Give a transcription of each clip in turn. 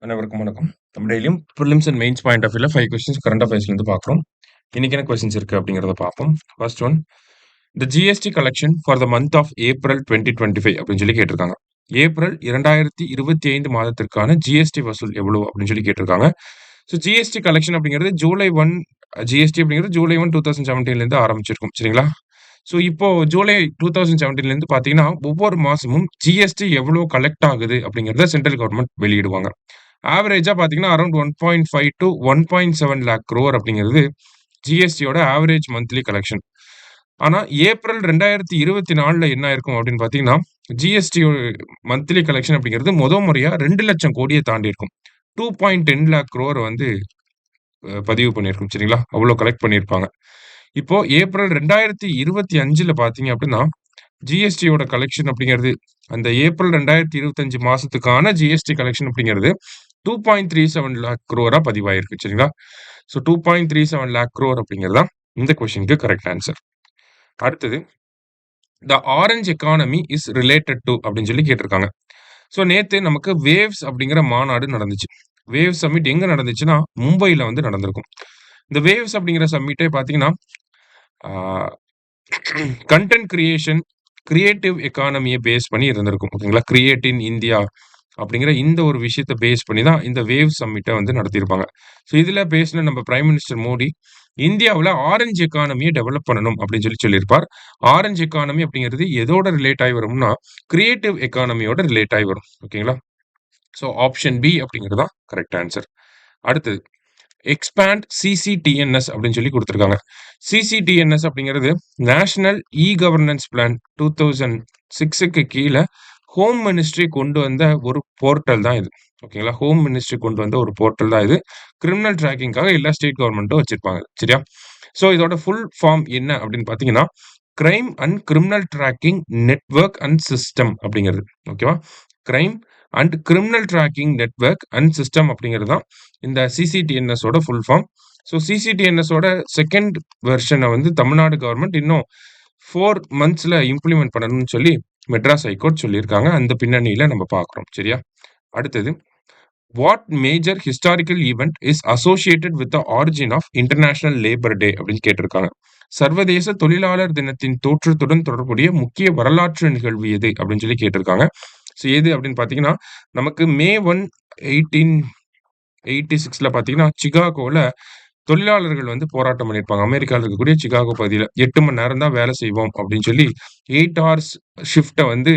அனைவருக்கும் வணக்கம். நம்ம டெய்லியும் prelims and mains point of வியூல 5 கொஸ்டின்ஸ் கரண்ட் அஃபேர்ஸ்லேருந்து பார்க்குறோம். இன்னைக்கு என்ன கொஸ்டின்ஸ் இருக்கு அப்படிங்கிறத பார்ப்போம். First one, the GST collection for the month of April 2025 அப்படின்னு சொல்லி கேட்டிருக்காங்க. ஏப்ரல் 2025 மாதத்திற்கான ஜிஎஸ்டி வசூல் எவ்வளவு அப்படின்னு சொல்லி கேட்டிருக்காங்க. ஸோ ஜிஎஸ்டி கலெக்ஷன் அப்படிங்கிறது ஜூலை 1 ஜிஎஸ்டி அப்படிங்கிறது ஜூலை 1 2017லேருந்து ஆரம்பிச்சிருக்கும் சரிங்களா. ஸோ இப்போ ஜூலை 2017லேருந்து பார்த்தீங்கன்னா ஒவ்வொரு மாசமும் ஜிஎஸ்டி எவ்வளோ கலெக்ட் ஆகுது அப்படிங்கிறத சென்ட்ரல் கவர்மெண்ட் வெளியிடுவாங்க. ஆவரேஜா பார்த்தீங்கன்னா அரௌண்ட் 1.5 to 1.7 லேக் crore அப்படிங்கிறது ஜிஎஸ்டியோட ஆவரேஜ் மந்த்லி கலெக்ஷன். ஆனா ஏப்ரல் 2024ல என்ன ஆயிருக்கும் அப்படின்னு பார்த்தீங்கன்னா ஜிஎஸ்டி மந்த்லி கலெக்ஷன் அப்படிங்கிறது முறையா 2 லட்சம் கோடியை தாண்டி இருக்கும். 2.10 லேக் crore வந்து பதிவு பண்ணியிருக்கும் சரிங்களா. அவ்வளோ கலெக்ட் பண்ணியிருப்பாங்க. இப்போ ஏப்ரல் 2025ல பார்த்தீங்க அப்படின்னா ஜிஎஸ்டியோட கலெக்ஷன் அப்படிங்கிறது அந்த ஏப்ரல் 2025 மாசத்துக்கான ஜிஎஸ்டி கலெக்ஷன் அப்படிங்கிறது 2.37 லேக் crore பதிவாயிருக்கு சரிங்களா. ஸோ 2.37 லேக் crore அப்படிங்கிறதா இந்த கொஸ்டினுக்கு கரெக்ட் ஆன்சர். அடுத்தது, த orange economy is related to அப்படின்னு சொல்லி கேட்டிருக்காங்க. ஸோ நேத்து நமக்கு வேவ்ஸ் அப்படிங்கிற மாநாடு நடந்துச்சு. வேவ் சம்மிட் எங்க நடந்துச்சுன்னா மும்பைல வந்து நடந்திருக்கும். இந்த வேவ்ஸ் அப்படிங்கிற சம்மிட்டே பார்த்தீங்கன்னா கண்டென்ட் கிரியேஷன், கிரியேட்டிவ் எக்கானமியை பேஸ் பண்ணி இருந்திருக்கும் ஓகேங்களா. கிரியேட் இன் இந்தியா அப்படிங்கிற இந்த ஒரு விஷயத்தை பேஸ் பண்ணி தான் இந்த வேவ் சம்மிட்டை வந்து நடத்தியிருப்பாங்க. ஸோ இதில் பேசின நம்ம பிரைம் மினிஸ்டர் மோடி இந்தியாவில் ஆரஞ்சு எக்கானமியை டெவலப் பண்ணணும் அப்படின்னு சொல்லி சொல்லியிருப்பார். ஆரஞ்சு எக்கானமி அப்படிங்கிறது எதோட ரிலேட் ஆகி வரும்னா கிரியேட்டிவ் எக்கானமியோட ரிலேட் ஆகி வரும் ஓகேங்களா. ஸோ ஆப்ஷன் பி அப்படிங்கிறது தான் கரெக்ட் ஆன்சர். அடுத்தது, எக்ஸ்பேண்ட் சிசிடிஎன்எஸ் அப்படின்னு சொல்லி கொடுத்துருக்காங்க. சிசிடிஎன்எஸ் அப்படிங்கிறது நேஷனல் இ கவர்னன்ஸ் பிளான் 2006க்கு கீழே ஹோம் மினிஸ்ட்ரி கொண்டு வந்த ஒரு போர்ட்டல் தான் இது ஓகேங்களா. ஹோம் மினிஸ்ட்ரி கொண்டு வந்த ஒரு போர்ட்டல் தான் இது. கிரிமினல் ட்ராக்கிங்காக எல்லா ஸ்டேட் கவர்மெண்ட்டும் வச்சிருப்பாங்க சரியா. ஸோ இதோட ஃபுல் ஃபார்ம் என்ன அப்படின்னு பார்த்தீங்கன்னா crime and criminal tracking network and system அப்படிங்கிறது ஓகேவா. Crime and criminal tracking network and system அப்படிங்கிறது தான் இந்த சிசிடிஎன்எஸ் ஓட ஃபுல் ஃபார்ம். ஸோ சிசிடிஎன்எஸ் ஓட செகண்ட் வெர்ஷனை வந்து தமிழ்நாடு கவர்மெண்ட் இன்னும் 4 monthsல இம்ப்ளிமெண்ட் பண்ணணும்னு சொல்லி மெட்ராஸ் ஹைகோர்ட் சொல்லியிருக்காங்க. அந்த பின்னணியில நம்ம பார்க்குறோம் சரியா. அடுத்தது, what major historical event is associated with the origin of international labour day அப்படின்னு கேட்டிருக்காங்க. சர்வதேச தொழிலாளர் தினத்தின் தோற்றத்துடன் தொடர்புடைய முக்கிய வரலாற்று நிகழ்வு எது அப்படின்னு சொல்லி கேட்டிருக்காங்க. ஸோ எது அப்படின்னு பார்த்தீங்கன்னா நமக்கு May 1, 1886ல பார்த்தீங்கன்னா சிகாகோல தொழிலாளர்கள் வந்து போராட்டம் பண்ணியிருப்பாங்க. அமெரிக்காவில் இருக்கக்கூடிய சிகாகோ பகுதியில் 8 மணி நேரம் தான் வேலை செய்வோம் அப்படின்னு சொல்லி 8 hours ஷிஃப்ட்டை வந்து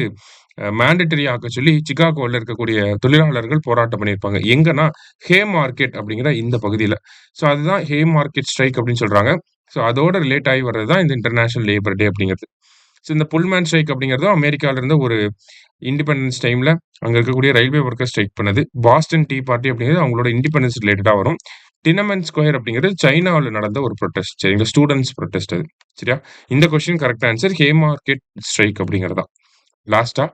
மேண்டட்டரி ஆக்க சொல்லி சிகாகோவில் இருக்கக்கூடிய தொழிலாளர்கள் போராட்டம் பண்ணியிருப்பாங்க. எங்கன்னா ஹே மார்க்கெட் அப்படிங்கிற இந்த பகுதியில். ஸோ அதுதான் ஹே மார்க்கெட் ஸ்ட்ரைக் அப்படின்னு சொல்றாங்க. ஸோ அதோட ரிலேட் ஆகி வர்றது தான் இந்த இன்டர்நேஷனல் லேபர் டே அப்படிங்கிறது. ஸோ இந்த புல்மேன் ஸ்ட்ரைக் அப்படிங்கிறது அமெரிக்கால இருந்த ஒரு இண்டிபெண்டன்ஸ் டைம்ல அங்க இருக்கக்கூடிய ரயில்வே ஒர்க்கர் ஸ்ட்ரைக் பண்ணது. பாஸ்டன் டீ பார்ட்டி அப்படிங்கிறது அவங்களோட இண்டிபெண்டன்ஸ் ரிலேட்டடா வரும். டினமன் ஸ்கொயர் அப்படிங்கிறது சைனாவில் நடந்த ஒரு ப்ரொட்டஸ்ட் சரிங்களா. ஸ்டூடெண்ட்ஸ் ப்ரொட்டஸ்ட் அது சரியா. இந்த கொஸ்டின் கரெக்ட் ஆன்சர் ஹே மார்க்கெட் ஸ்ட்ரைக் அப்படிங்கிறதா. லாஸ்டா,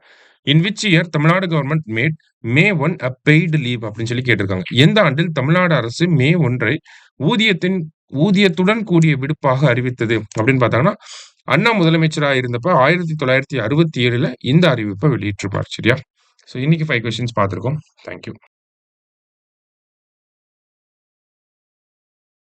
in which year Tamil Nadu government mat May 1 a paid leave அப்படின்னு சொல்லி கேட்டிருக்காங்க. எந்த ஆண்டில் தமிழ்நாடு அரசு May 1 ஊதியத்துடன் கூடிய விடுப்பாக அறிவித்தது அப்படின்னு பார்த்தாங்கன்னா அண்ணா முதலமைச்சராக இருந்தப்ப 1967ல இந்த அறிவிப்பை வெளியிட்டிருப்பார் சரியா. ஸோ இன்னைக்கு 5 கொஸ்டின்ஸ் பார்த்துருக்கோம். தேங்க்யூ.